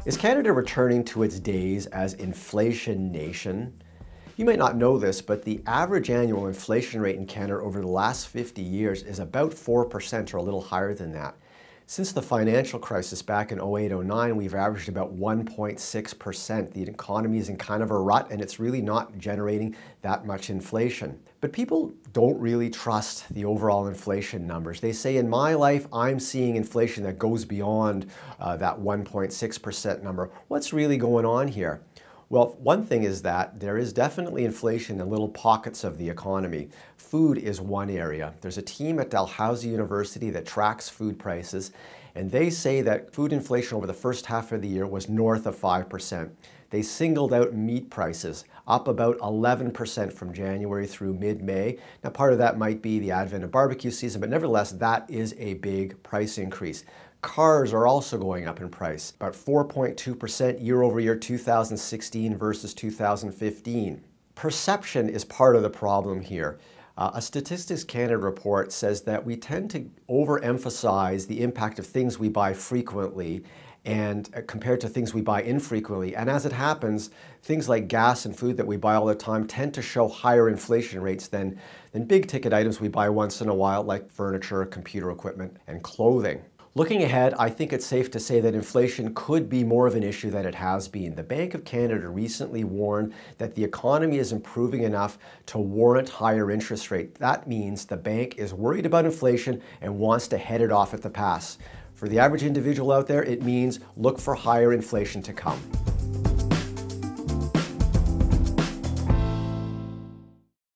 Is Canada returning to its days as inflation nation? You might not know this, but the average annual inflation rate in Canada over the last 50 years is about 4% or a little higher than that. Since the financial crisis back in 08-09, we've averaged about 1.6%. The economy is in kind of a rut and it's really not generating that much inflation. But people don't really trust the overall inflation numbers. They say, in my life, I'm seeing inflation that goes beyond that 1.6% number. What's really going on here? Well, one thing is that there is definitely inflation in little pockets of the economy. Food is one area. There's a team at Dalhousie University that tracks food prices, and they say that food inflation over the first half of the year was north of 5%. They singled out meat prices, up about 11% from January through mid-May. Now, part of that might be the advent of barbecue season, but nevertheless, that is a big price increase. Cars are also going up in price, about 4.2% year over year, 2016 versus 2015. Perception is part of the problem here. A Statistics Canada report says that we tend to overemphasize the impact of things we buy frequently and compared to things we buy infrequently. And as it happens, things like gas and food that we buy all the time tend to show higher inflation rates than big ticket items we buy once in a while, like furniture, computer equipment, and clothing. Looking ahead, I think it's safe to say that inflation could be more of an issue than it has been. The Bank of Canada recently warned that the economy is improving enough to warrant higher interest rate. That means the bank is worried about inflation and wants to head it off at the pass. For the average individual out there, it means look for higher inflation to come.